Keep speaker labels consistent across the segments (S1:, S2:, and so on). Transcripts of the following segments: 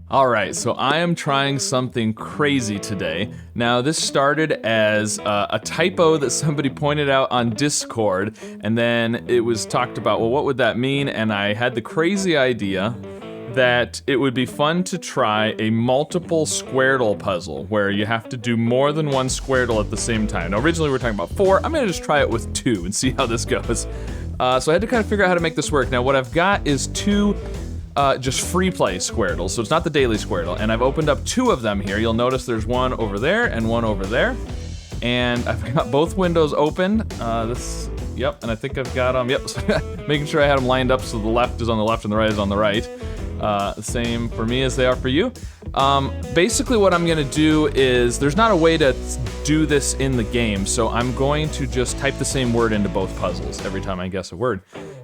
S1: All right, so I am trying something crazy today. Now, this started as a typo that somebody pointed out on Discord, and then it was talked about, well, what would that mean? And I had the crazy idea that it would be fun to try a multiple Squardle puzzle, where you have to do more than one Squardle at the same time. Now, originally we were talking about 4. I'm gonna just try it with 2 and see how this goes. So I had to kind of figure out how to make this work. Now, what I've got is 2 just free play Squardles, so it's not the daily Squardle, and I've opened up 2 of them here. You'll notice there's one over there and one over there, and I've got both windows open. Yep, and I think I've got them, making sure I had them lined up so the left is on the left and the right is on the right. The same for me as they are for you. Basically what I'm gonna do is, there's not a way to do this in the game, so I'm going to just type the same word into both puzzles every time I guess a word.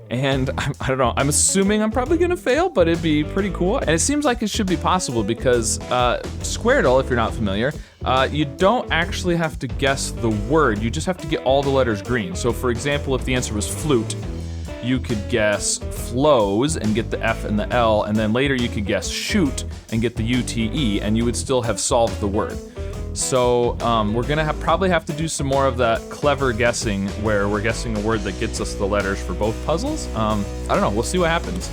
S1: And I don't know, I'm assuming I'm probably gonna fail, but it'd be pretty cool. And it seems like it should be possible because Squardle, if you're not familiar, you don't actually have to guess the word, you just have to get all the letters green. So for example, if the answer was flute, you could guess flows and get the F and the L, and then later you could guess shoot and get the UTE, and you would still have solved the word. So we're gonna probably have to do some more of that clever guessing where we're guessing a word that gets us the letters for both puzzles. I don't know, we'll see what happens.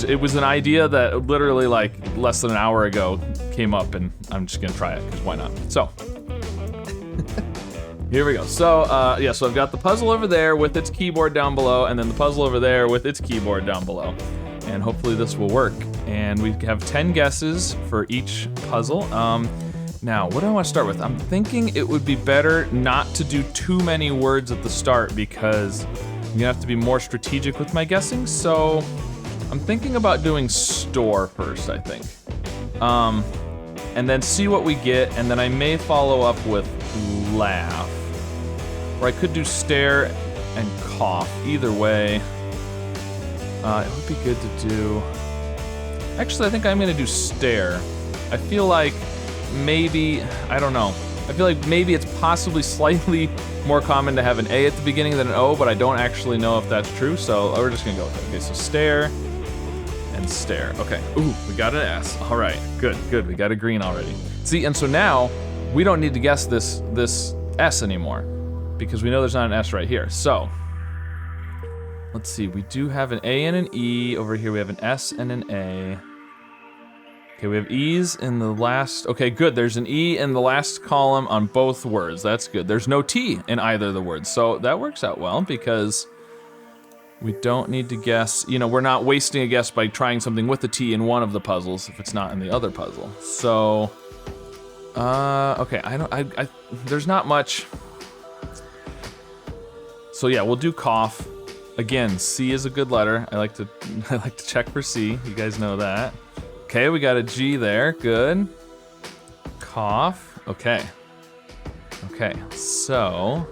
S1: It was an idea that literally like less than an hour ago came up, and I'm just gonna try it, because why not? So, here we go. So, so I've got the puzzle over there with its keyboard down below, and then the puzzle over there with its keyboard down below. And hopefully this will work. And we have 10 guesses for each puzzle. Now, what do I want to start with? I'm thinking it would be better not to do too many words at the start because I'm gonna have to be more strategic with my guessing. So I'm thinking about doing store first, I think. And then see what we get, and then I may follow up with laugh. Or I could do stare and cough. Either way, it would be good to do... Actually, I think I'm gonna do stare. I feel like maybe, I don't know. I feel like maybe it's possibly slightly more common to have an A at the beginning than an O, but I don't actually know if that's true, so we're just gonna go with it. Okay, so stare and stare. Okay, ooh, we got an S. All right, good, we got a green already. See, and so now, we don't need to guess this S anymore, because we know there's not an S right here. So, let's see, we do have an A and an E. Over here we have an S and an A. Okay, we have E's in the last, okay, good, there's an E in the last column on both words, that's good. There's no T in either of the words, so that works out well because we don't need to guess, we're not wasting a guess by trying something with a T in one of the puzzles if it's not in the other puzzle. So, okay, there's not much. So yeah, we'll do cough. Again, C is a good letter. I like to check for C. You guys know that. Okay, we got a G there. Good. Cough. Okay. Okay. So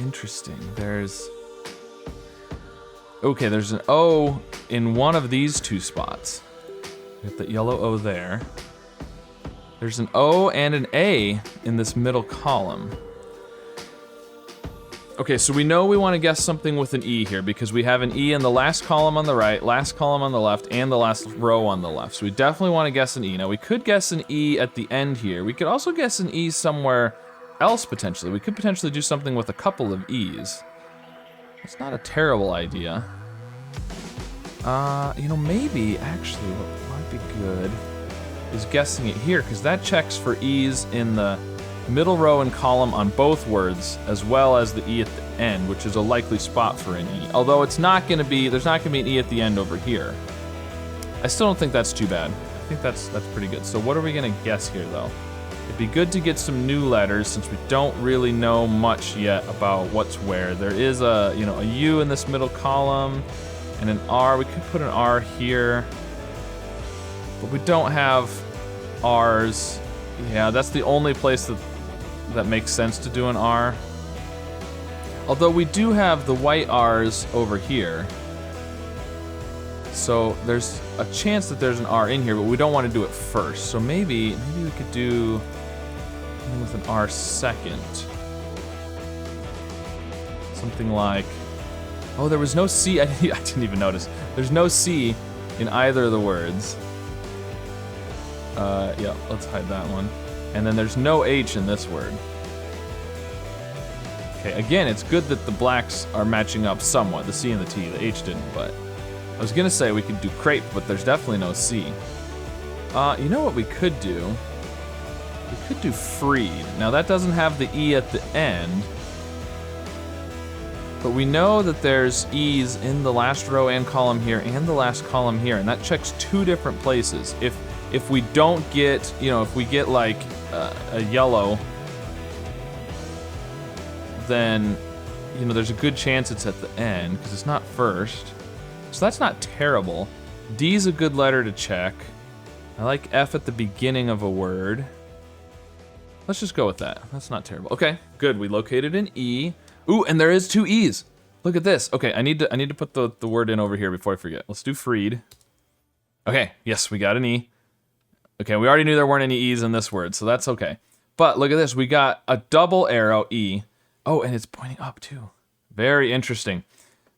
S1: interesting. There's an O in one of these 2 spots. We have the yellow O there. There's an O and an A in this middle column. Okay, so we know we want to guess something with an E here because we have an E in the last column on the right, last column on the left, and the last row on the left. So we definitely want to guess an E. Now we could guess an E at the end here. We could also guess an E somewhere else potentially. We could potentially do something with a couple of E's. It's not a terrible idea. Maybe actually what might be good is guessing it here, because that checks for E's in the middle row and column on both words, as well as the E at the end, which is a likely spot for an E. Although there's not gonna be an E at the end over here. I still don't think that's too bad. I think that's pretty good. So what are we gonna guess here though? It'd be good to get some new letters since we don't really know much yet about what's where. There is a U in this middle column and an R. We could put an R here, but we don't have R's. Yeah, that's the only place that makes sense to do an R. Although we do have the white R's over here. So there's a chance that there's an R in here, but we don't want to do it first. So maybe we could do something with an R second. Something like, oh, there was no C. I didn't even notice. There's no C in either of the words. Yeah, let's hide that one. And then there's no H in this word. Okay, again, it's good that the blacks are matching up somewhat, the C and the T, the H didn't, but I was gonna say we could do crepe, but there's definitely no C. You know what we could do? We could do freed. Now that doesn't have the E at the end, but we know that there's E's in the last row and column here and the last column here, and that checks two different places. If we don't get, you know, if we get like a yellow, then, you know, there's a good chance it's at the end because it's not first. So that's not terrible. D's a good letter to check. I like F at the beginning of a word. Let's just go with that. That's not terrible. Okay, good. We located an E. Ooh, and there is two E's. Look at this. Okay, I need to put the word in over here before I forget. Let's do freed. Okay, yes, we got an E. Okay, we already knew there weren't any E's in this word, so that's okay. But look at this. We got a double arrow E. Oh, and it's pointing up too. Very interesting.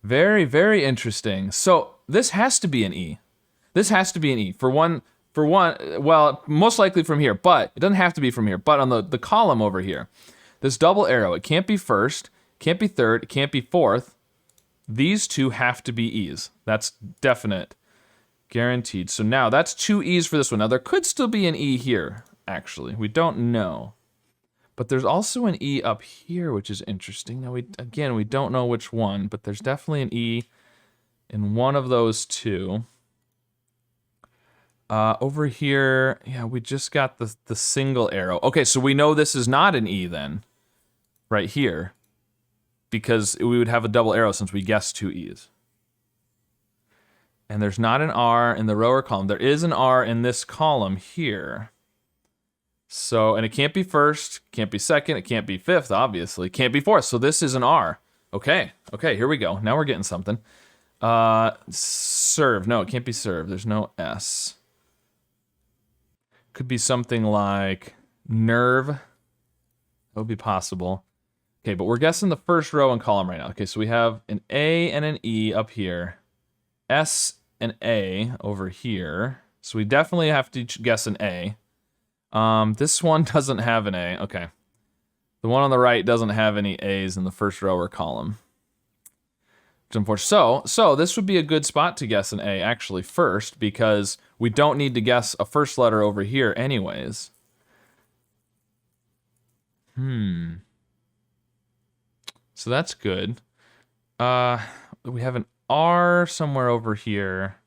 S1: Very, very interesting. So this has to be an E. This has to be an E. For one, well, most likely from here, but it doesn't have to be from here. But on the column over here, this double arrow, it can't be first, can't be third, it can't be fourth. These two have to be E's. That's definite. Guaranteed. So now that's two E's for this one. Now there could still be an E here, actually. We don't know. But there's also an E up here, which is interesting. Now, we don't know which one, but there's definitely an E in one of those two. Over here, yeah, we just got the single arrow. Okay, so we know this is not an E then, right here, because we would have a double arrow since we guessed two E's. And there's not an R in the row or column. There is an R in this column here. So, and it can't be first, can't be second, it can't be fifth, obviously. Can't be fourth, so this is an R. Okay, here we go. Now we're getting something. Serve, no, it can't be serve. There's no S. Could be something like nerve. That would be possible. Okay, but we're guessing the first row and column right now. Okay, so we have an A and an E up here. S and A over here. So we definitely have to guess an A. This one doesn't have an A. Okay. The one on the right doesn't have any A's in the first row or column. Which unfortunately, so this would be a good spot to guess an A actually first, because we don't need to guess a first letter over here anyways. So that's good. We have an R somewhere over here,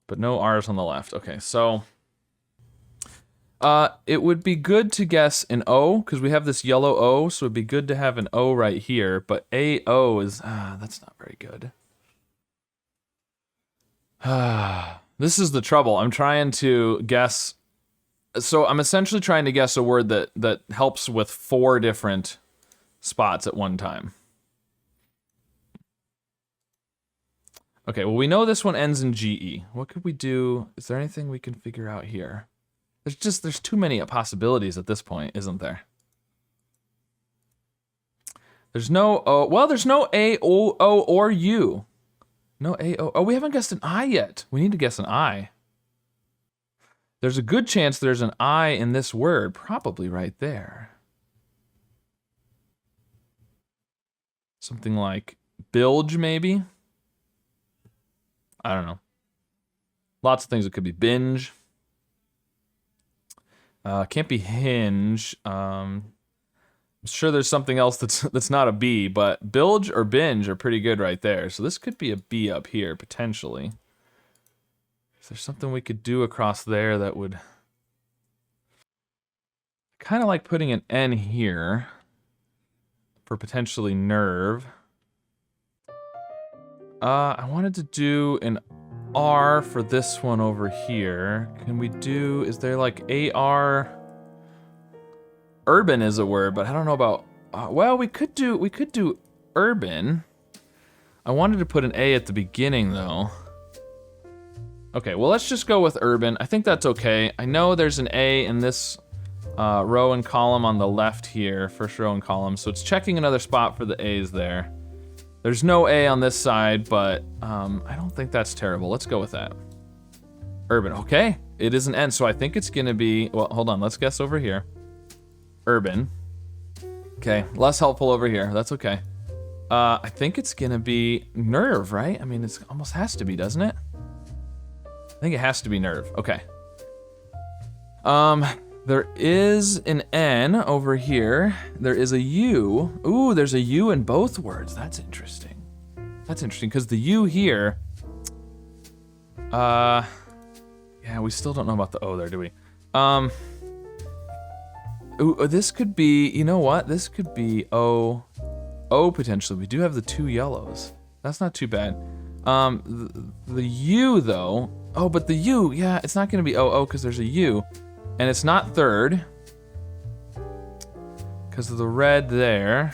S1: but no R's on the left. Okay, so it would be good to guess an O, because we have this yellow O, so it'd be good to have an O right here, but A-O is, that's not very good. This is the trouble. I'm trying to guess, so I'm essentially trying to guess a word that helps with 4 different spots at one time. Okay, well, we know this one ends in GE. What could we do? Is there anything we can figure out here? There's too many possibilities at this point, isn't there? There's no O. Well, there's no A, O, or U. No A, O. Oh, we haven't guessed an I yet. We need to guess an I. There's a good chance there's an I in this word, probably right there. Something like bilge, maybe? I don't know. Lots of things. It could be binge. Can't be hinge. I'm sure there's something else that's not a B, but bilge or binge are pretty good right there. So this could be a B up here, potentially. Is there something we could do across there that would... kind of like putting an N here for potentially nerve. I wanted to do an R for this one over here. Can we do, is there like AR? Urban is a word, but I don't know about, well, we could do urban. I wanted to put an A at the beginning though. Okay, well, let's just go with urban. I think that's okay. I know there's an A in this row and column on the left here, first row and column, so it's checking another spot for the A's there. There's no A on this side, but I don't think that's terrible. Let's go with that. Urban. Okay, it is an N, so I think it's gonna be, well, hold on, let's guess over here. Urban. Okay, less helpful over here, that's okay. I think it's gonna be nerve, right? I mean, it almost has to be, doesn't it? I think it has to be nerve, okay. There is an N over here. There is a U. Ooh, there's a U in both words. That's interesting. That's interesting, because the U here, yeah, we still don't know about the O there, do we? Ooh, this could be, you know what? This could be O potentially. We do have the 2 yellows. That's not too bad. The U though, oh, but the U, yeah, it's not gonna be O because there's a U. And it's not third, because of the red there.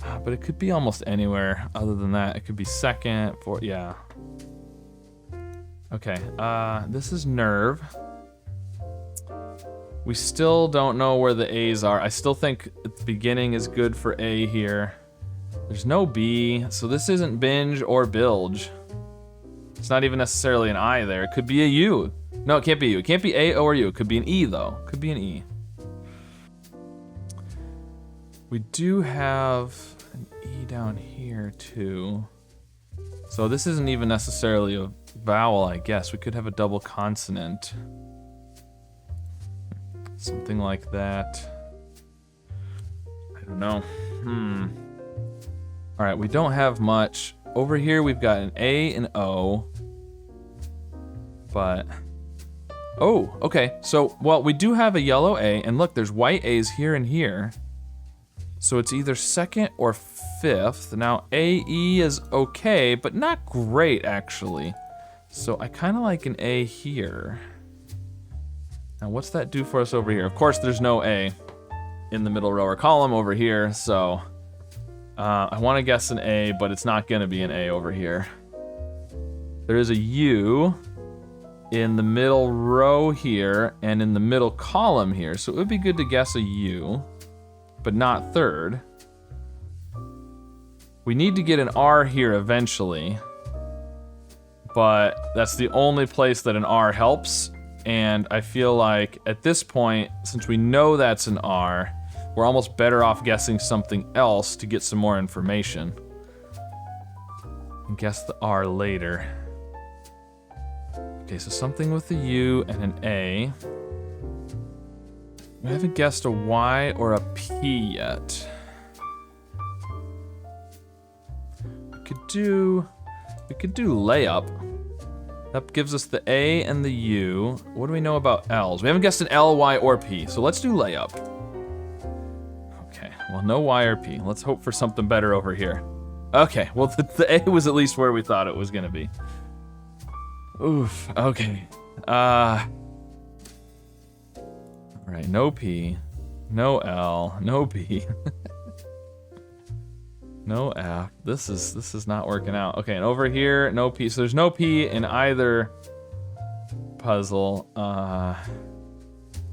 S1: But it could be almost anywhere other than that. It could be second, fourth, yeah. Okay, this is nerve. We still don't know where the A's are. I still think the beginning is good for A here. There's no B, so this isn't binge or bilge. It's not even necessarily an I there. It could be a U. No, it can't be U. It can't be A, O, or U. It could be an E, though. Could be an E. We do have an E down here, too. So this isn't even necessarily a vowel, I guess. We could have a double consonant. Something like that. I don't know. All right, we don't have much. Over here, we've got an A and O. But... oh, okay. So, well, we do have a yellow A, and look, there's white A's here and here. So it's either second or fifth. Now, AE is okay, but not great, actually. So I kind of like an A here. Now, what's that do for us over here? Of course, there's no A in the middle row or column over here, so I want to guess an A, but it's not going to be an A over here. There is a U in the middle row here and in the middle column here, so it would be good to guess a U, but not third. We need to get an R here eventually, but that's the only place that an R helps, and I feel like at this point, since we know that's an R, we're almost better off guessing something else to get some more information. And guess the R later. Okay, so something with a U and an A. We haven't guessed a Y or a P yet. We could do layup. That gives us the A and the U. What do we know about L's? We haven't guessed an L, Y, or P, so let's do layup. Okay, well, no Y or P. Let's hope for something better over here. Okay, well, the A was at least where we thought it was gonna be. Oof, okay. All right, no P, no L, no P. No F. This is not working out. Okay, and over here, no P. So there's no P in either puzzle.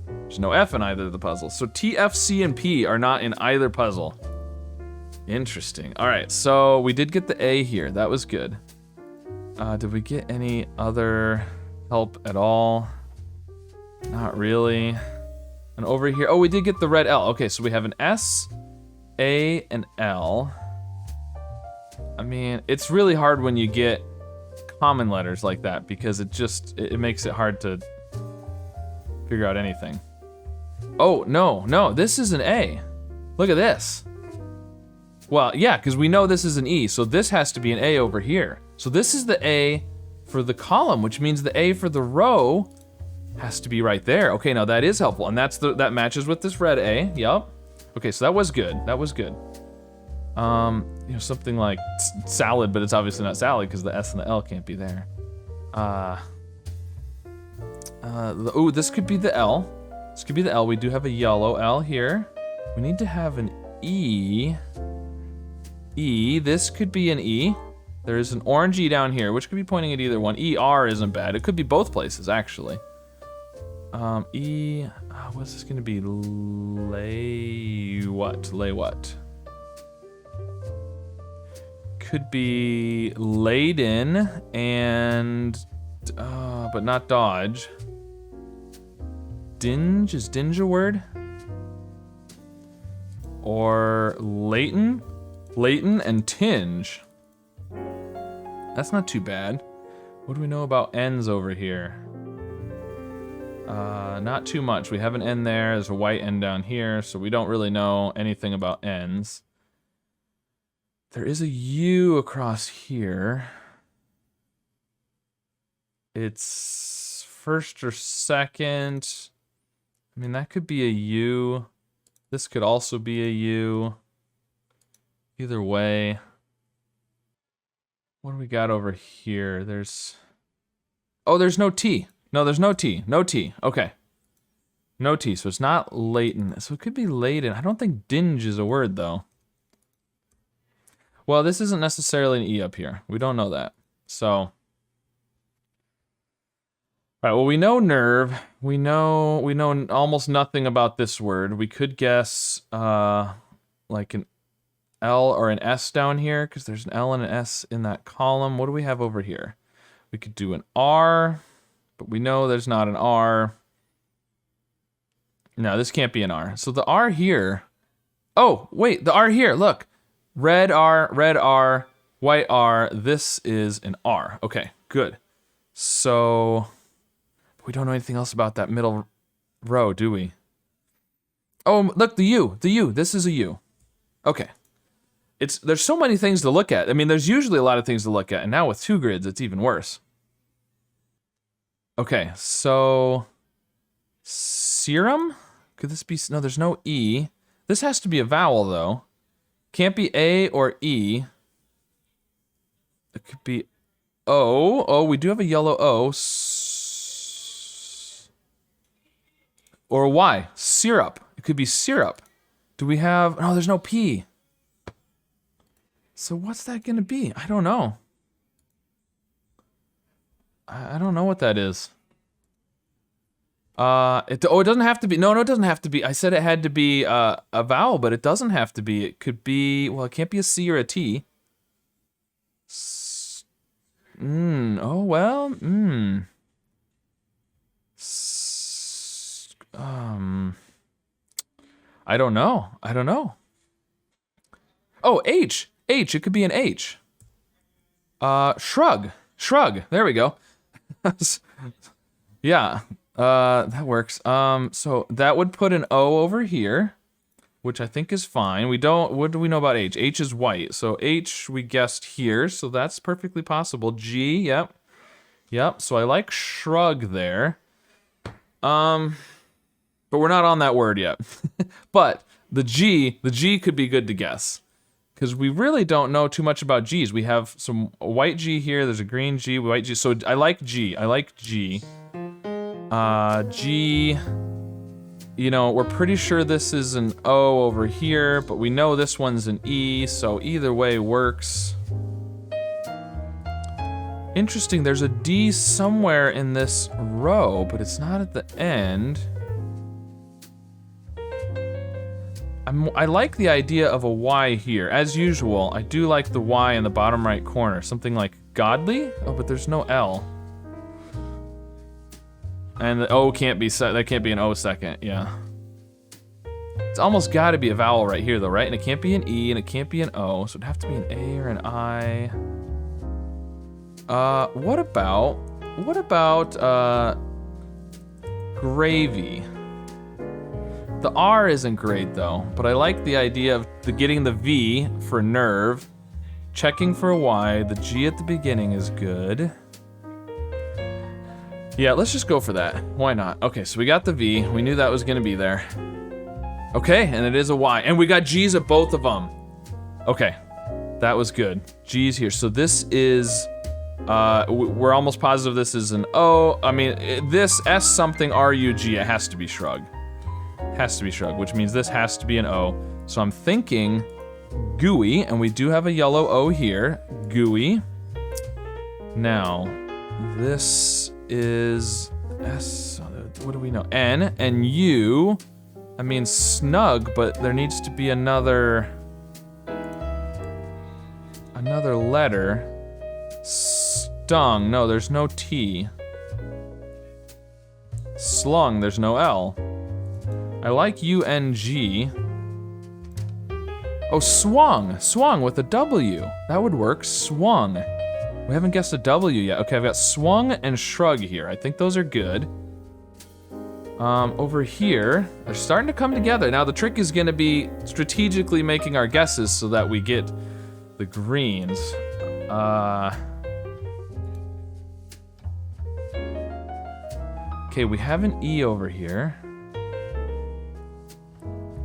S1: There's no F in either of the puzzles. So T, F, C, and P are not in either puzzle. Interesting. All right, so we did get the A here. That was good. Did we get any other help at all? Not really. And over here, oh, we did get the red L. Okay, so we have an S, A, and L. I mean, it's really hard when you get common letters like that because it makes it hard to figure out anything. Oh, no, this is an A. Look at this. Well, yeah, because we know this is an E, so this has to be an A over here. So this is the A for the column, which means the A for the row has to be right there. Okay, now that is helpful, and that matches with this red A. Yep. Okay, so that was good. That was good. You know, something like salad, but it's obviously not salad because the S and the L can't be there. Ooh, this could be the L. This could be the L. We do have a yellow L here. We need to have an E. This could be an E. There is an orange E down here, which could be pointing at either one. ER isn't bad. It could be both places, actually. What's this gonna be? Lay what? could be laden and, but not dodge. Dinge, is dinge a word? Or latent? Latent and tinge. That's not too bad. What do we know about ends over here? Not too much. We have an N there. There's a white N down here, so we don't really know anything about ends. There is a U across here. It's first or second. I mean, that could be a U. This could also be a U. Either way. What do we got over here? There's... Oh, there's no T. No, there's no T. No T. Okay. No T, so it's not latent. So it could be latent. I don't think dinge is a word, though. Well, this isn't necessarily an E up here. We don't know that. So... All right, well, we know nerve. We know almost nothing about this word. We could guess, like an L or an S down here, because there's an L and an S in that column. What do we have over here? We could do an R, but we know there's not an R. No, this can't be an R. So the R here... Oh, wait, the R here, look. Red R, white R. This is an R. Okay, good. So... We don't know anything else about that middle row, do we? Oh, look, the U. This is a U. Okay. There's so many things to look at. I mean, there's usually a lot of things to look at, and now with 2 grids, it's even worse. Okay, so... Serum? Could this be... No, there's no E. This has to be a vowel, though. Can't be A or E. It could be O. Oh, we do have a yellow O. Or Y. Syrup. It could be syrup. Do we have... No, there's no P. So what's that gonna be? I don't know. I don't know what that is. It doesn't have to be. No, it doesn't have to be. I said it had to be a vowel, but it doesn't have to be. It could be, well, it can't be a C or a T. Oh, well, I don't know. Oh, H. It could be an H. Shrug. There we go. Yeah. That works. So that would put an O over here, which I think is fine. What do we know about H? H is white. So H we guessed here, so that's perfectly possible. G, yep. So I like shrug there. But we're not on that word yet. But the G could be good to guess. Because we really don't know too much about G's. We have a white G here, there's a green G, white G. So I like G. G, you know, we're pretty sure this is an O over here, but we know this one's an E, so either way works. Interesting, there's a D somewhere in this row, but it's not at the end. I like the idea of a Y here. As usual, I do like the Y in the bottom right corner. Something like godly? Oh, but there's no L. And the O can't be that can't be an O second, yeah. It's almost gotta be a vowel right here though, right? And it can't be an E and it can't be an O, so it'd have to be an A or an I. What about gravy? The R isn't great though, but I like the idea of getting the V for nerve, checking for a Y, the G at the beginning is good. Yeah, let's just go for that. Why not? Okay, so we got the V. We knew that was gonna be there. Okay, and it is a Y. And we got G's at both of them. Okay, that was good. G's here. So this is, we're almost positive this is an O. I mean, this S something R-U-G, it has to be shrug. Has to be shrug, which means this has to be an O. So I'm thinking gooey, and we do have a yellow O here. Gooey. Now, this is S, what do we know? N, and U, I mean snug, but there needs to be another another letter. Stung, no, there's no T. Slung, there's no L. I like UNG. Oh, swung. Swung with a W. That would work. Swung. We haven't guessed a W yet. Okay, I've got swung and shrug here. I think those are good. Over here, they're starting to come together. Now, the trick is gonna be strategically making our guesses so that we get the greens. Okay, we have an E over here.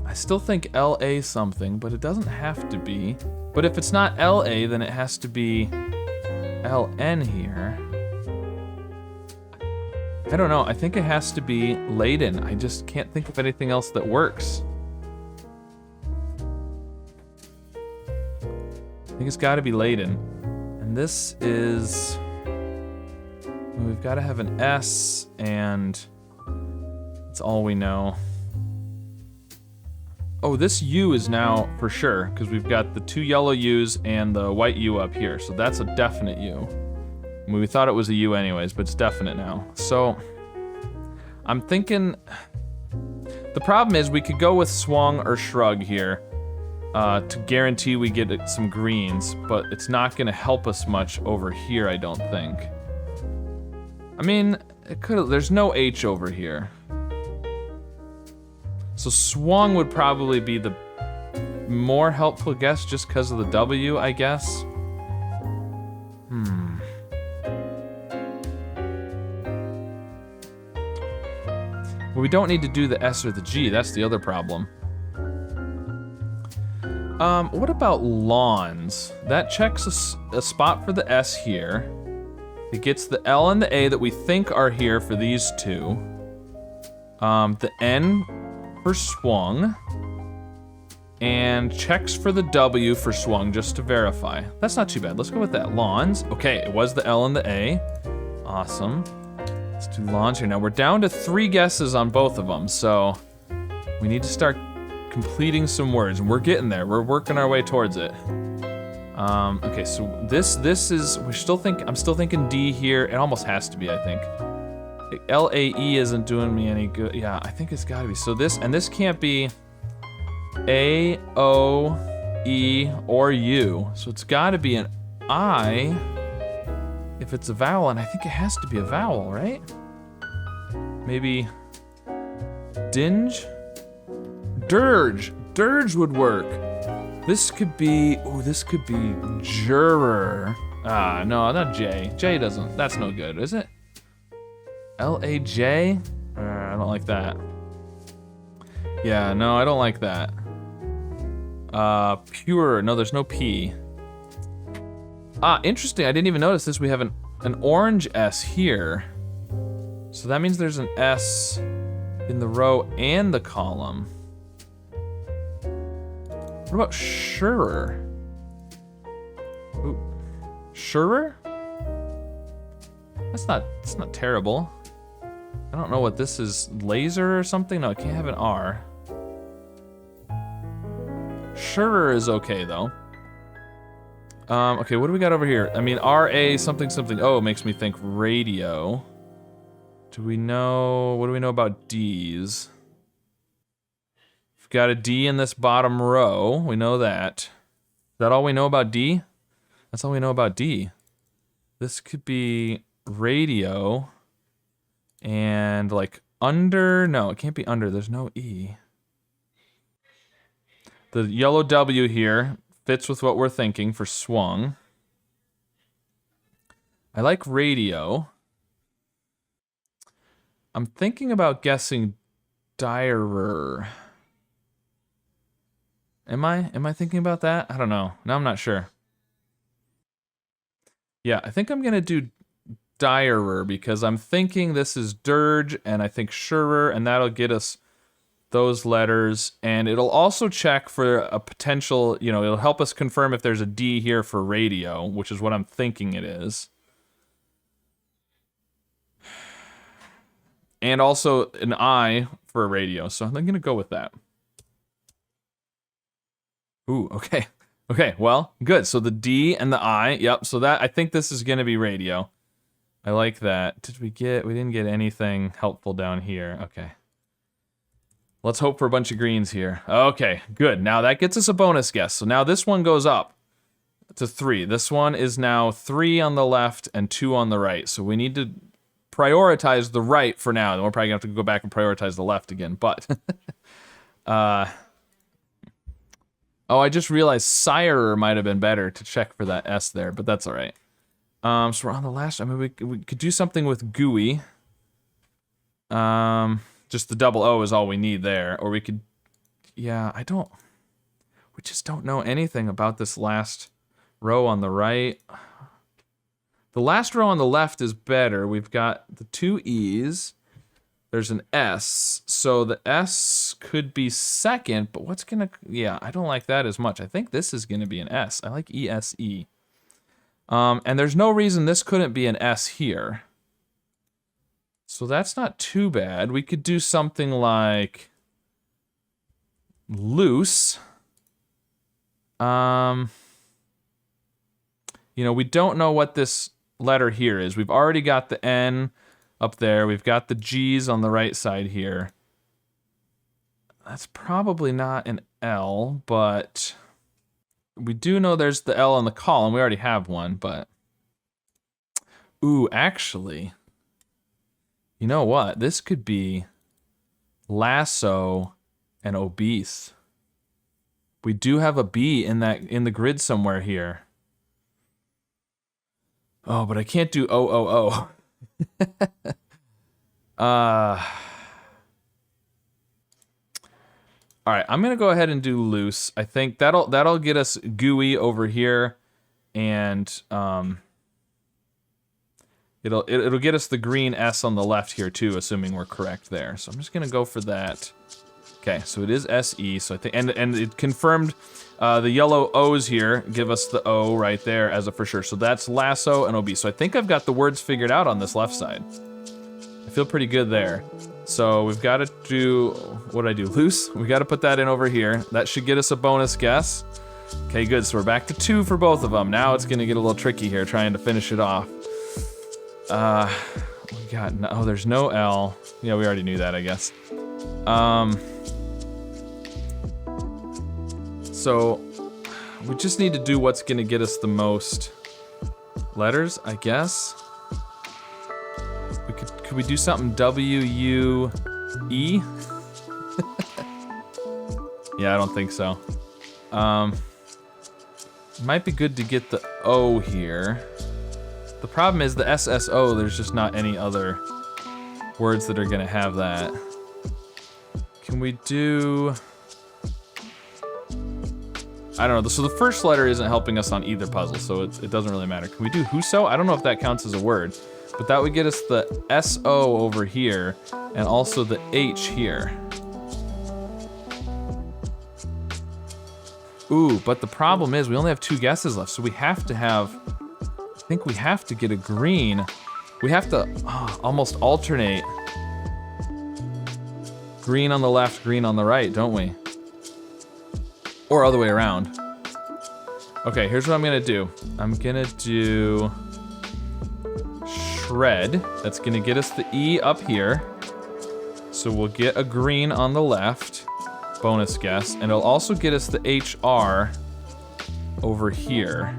S1: I still think LA something, but it doesn't have to be. But if it's not LA, then it has to be LN here. I don't know, I think it has to be Leyden. I just can't think of anything else that works. I think it's gotta be Leyden. And this is... We've gotta have an S, and that's all we know. Oh, this U is now for sure, because we've got the 2 yellow U's and the white U up here, so that's a definite U. I mean, we thought it was a U anyways, but it's definite now. So, I'm thinking... The problem is we could go with swung or shrug here to guarantee we get some greens, but it's not gonna help us much over here, I don't think. I mean, it could. There's no H over here. So swung would probably be the more helpful guess just because of the W, I guess. Well, we don't need to do the S or the G, that's the other problem. What about lawns? That checks a spot for the S here. It gets the L and the A that we think are here for these two. The N for swung. And checks for the W for swung just to verify. That's not too bad. Let's go with that. Lawns. Okay, it was the L and the A. Awesome. Let's do lawns here. Now we're down to 3 guesses on both of them, so we need to start completing some words, and we're getting there. We're working our way towards it. Okay, so this is, I'm still thinking D here. It almost has to be, I think. LAE isn't doing me any good. Yeah, I think it's gotta be. So this can't be A, O, E, or U. So it's gotta be an I if it's a vowel, and I think it has to be a vowel, right? Maybe dinge? Dirge. Dirge would work. This could be, juror. Ah, no, not J. J doesn't, that's no good, is it? L-A-J? I don't like that. Yeah, no, I don't like that. Pure, no, there's no P. Ah, interesting, I didn't even notice this. We have an orange S here. So that means there's an S in the row and the column. What about surer? Ooh. Surer? It's not terrible. I don't know what this is, laser or something? No, it can't have an R. Surer is okay though. Okay, what do we got over here? I mean, R-A something something. Oh, it makes me think radio. What do we know about D's? We've got a D in this bottom row, we know that. Is that all we know about D? That's all we know about D. This could be radio and like under, no, it can't be under, there's no E. The yellow W here fits with what we're thinking for swung. I like radio. I'm thinking about guessing direr. Am I thinking about that? I don't know. Now I'm not sure. Yeah, I think I'm gonna do direr because I'm thinking this is dirge and I think surer, and that'll get us those letters, and it'll also check for a potential, it'll help us confirm if there's a D here for radio, which is what I'm thinking it is. And also an I for a radio, so I'm gonna go with that. Ooh, okay. Okay, well, good. So the D and the I, yep. So that, I think this is gonna be radio. I like that. We didn't get anything helpful down here. Okay. Let's hope for a bunch of greens here. Okay, good. Now that gets us a bonus guess. So now this one goes up to 3. This one is now 3 on the left and 2 on the right. So we need to prioritize the right for now. Then we're probably gonna have to go back and prioritize the left again. But, oh, I just realized Sire might have been better to check for that S there, but that's all right. So we're on the last. I mean, we could do something with GUI. Just the double O is all we need there, or we could. Yeah, we just don't know anything about this last row on the right. The last row on the left is better. We've got the 2 E's. There's an S, so the S could be second, but what's gonna, yeah, I don't like that as much. I think this is gonna be an S. I like ESE. And there's no reason this couldn't be an S here. So that's not too bad. We could do something like loose. You know, we don't know what this letter here is. We've already got the N up there. We've got the G's on the right side here. That's probably not an L, but we do know there's the L on the column. We already have one, but... Ooh, actually... You know what? This could be lasso and obese. We do have a B in the grid somewhere here. Oh, but I can't do O. All right, I'm gonna go ahead and do loose. I think that'll get us GUI over here, and it'll get us the green S on the left here too, assuming we're correct there. So I'm just gonna go for that. Okay, so it is SE. So I think, and it confirmed the yellow O's here give us the O right there as a for sure. So that's lasso and obese. So I think I've got the words figured out on this left side. I feel pretty good there. So we've got to do, what did I do? Loose? We got to put that in over here. That should get us a bonus guess. Okay, good. So we're back to 2 for both of them. Now it's gonna get a little tricky here trying to finish it off. We got no, oh, there's no L. Yeah, we already knew that, I guess. So we just need to do what's gonna get us the most letters, I guess. Could we do something W-U-E? Yeah, I don't think so. Might be good to get the O here. The problem is the SSO, there's just not any other words that are gonna have that. Can we do... I don't know, so the first letter isn't helping us on either puzzle, so it doesn't really matter. Can we do Huso? I don't know if that counts as a word, but that would get us the SO over here, and also the H here. Ooh, but the problem is we only have 2 guesses left, so we have to have... I think we have to get a green. We have to almost alternate. Green on the left, green on the right, don't we? Or other way around. Okay, here's what I'm gonna do. I'm gonna do shred. That's gonna get us the E up here. So we'll get a green on the left. Bonus guess. And it'll also get us the HR over here.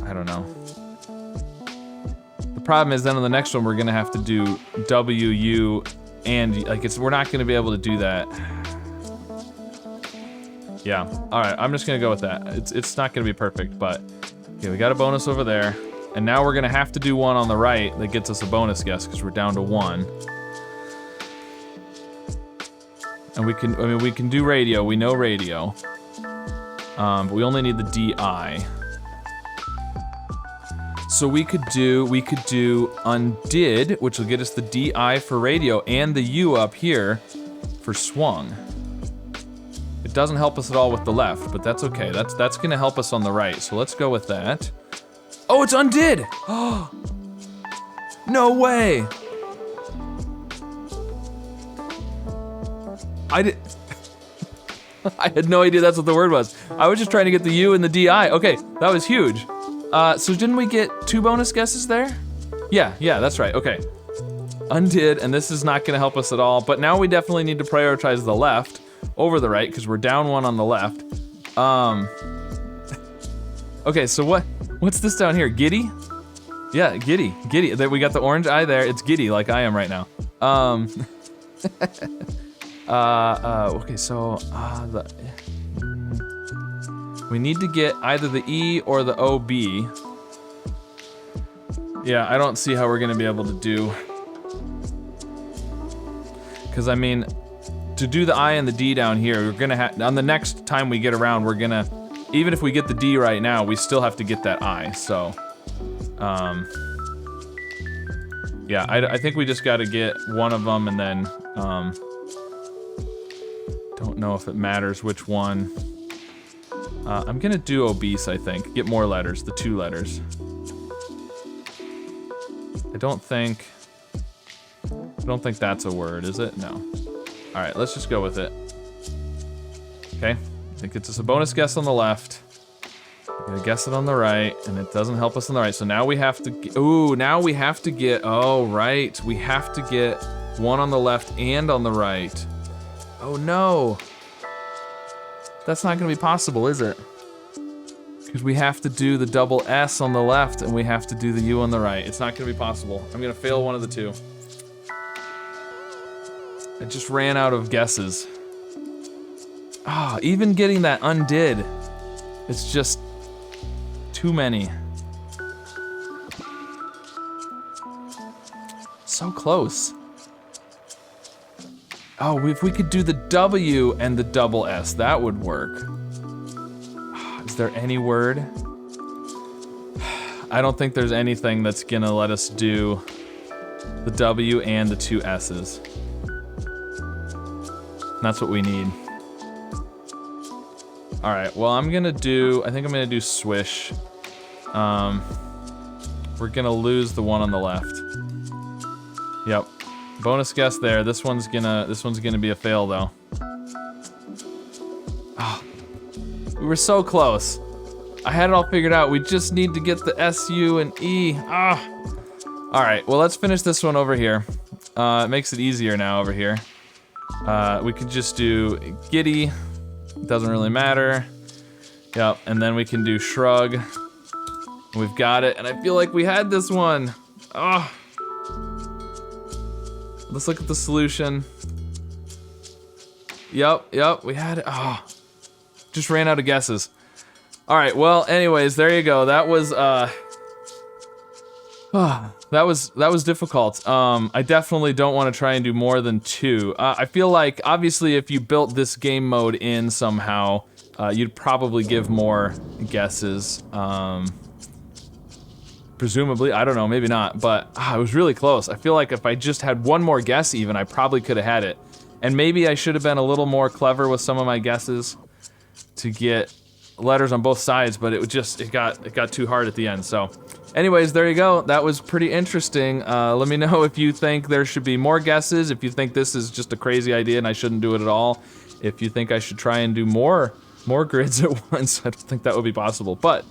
S1: I don't know. The problem is then on the next one we're gonna have to do W, U, and like we're not gonna be able to do that. Yeah, all right, I'm just gonna go with that. It's not gonna be perfect, but okay, we got a bonus over there. And now we're gonna have to do one on the right that gets us a bonus guess because we're down to 1. And we can do radio, we know radio. But we only need the DI. So we could do undid, which will get us the DI for radio and the U up here for swung. It doesn't help us at all with the left, but that's okay. That's gonna help us on the right. So let's go with that. Oh, it's undid! Oh, no way! I had no idea that's what the word was. I was just trying to get the U and the DI. Okay, that was huge. So didn't we get 2 bonus guesses there? Yeah, that's right, okay. Undid, and this is not gonna help us at all, but now we definitely need to prioritize the left over the right, because we're down 1 on the left. Okay, so what's this down here, Giddy? Yeah, Giddy. We got the orange eye there, it's Giddy, like I am right now. Okay, so, we need to get either the E or the OB. Yeah, I don't see how we're gonna be able to do. Cause I mean, to do the I and the D down here, we're gonna have, on the next time we get around, we're gonna, even if we get the D right now, we still have to get that I, so. Yeah, I think we just gotta get one of them and then, don't know if it matters which one. I'm gonna do obese, I think. Get more letters, the 2 letters. I don't think that's a word, is it? No. All right, let's just go with it. Okay, I think it's just a bonus guess on the left. We're gonna guess it on the right, and it doesn't help us on the right. So now we have to, now we have to get, oh, right. We have to get 1 on the left and on the right. Oh no. That's not gonna be possible, is it? Because we have to do the double S on the left and we have to do the U on the right. It's not gonna be possible. I'm gonna fail one of the 2. I just ran out of guesses. Ah, even getting that undid. It's just too many. So close. Oh, if we could do the W and the double S, that would work. Is there any word? I don't think there's anything that's gonna let us do the W and the 2 S's. That's what we need. All right, well, I think I'm gonna do swish. We're gonna lose the 1 on the left. Yep. Bonus guess there. This one's gonna be a fail though. Oh, we were so close. I had it all figured out. We just need to get the S, U, and E. Ah. All right. Well, let's finish this one over here. It makes it easier now over here. We could just do giddy. Doesn't really matter. Yep. And then we can do shrug. We've got it. And I feel like we had this one. Ah. Let's look at the solution. Yep, we had it. Oh, just ran out of guesses. All right, well, anyways, there you go. That was that was difficult. I definitely don't want to try and do more than 2. I feel like obviously if you built this game mode in somehow, you'd probably give more guesses. Presumably, I don't know, maybe not, but it was really close. I feel like if I just had one more guess even, I probably could have had it. And maybe I should have been a little more clever with some of my guesses to get letters on both sides, but it got too hard at the end, so. Anyways, there you go. That was pretty interesting. Let me know if you think there should be more guesses, if you think this is just a crazy idea and I shouldn't do it at all, if you think I should try and do more grids at once. I don't think that would be possible, but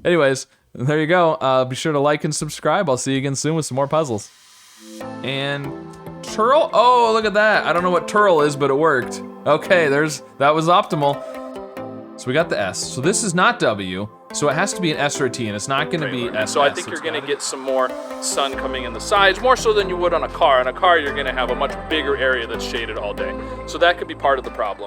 S1: anyways, there you go. Be sure to like and subscribe. I'll see you again soon with some more puzzles. And Turl? Oh, look at that. I don't know what Turl is, but it worked. Okay, that was optimal. So we got the S. So this is not W, so it has to be an S or a T, and it's not gonna be S.
S2: So I think you're gonna get some more sun coming in the sides, more so than you would on a car. On a car, you're gonna have a much bigger area that's shaded all day. So that could be part of the problem.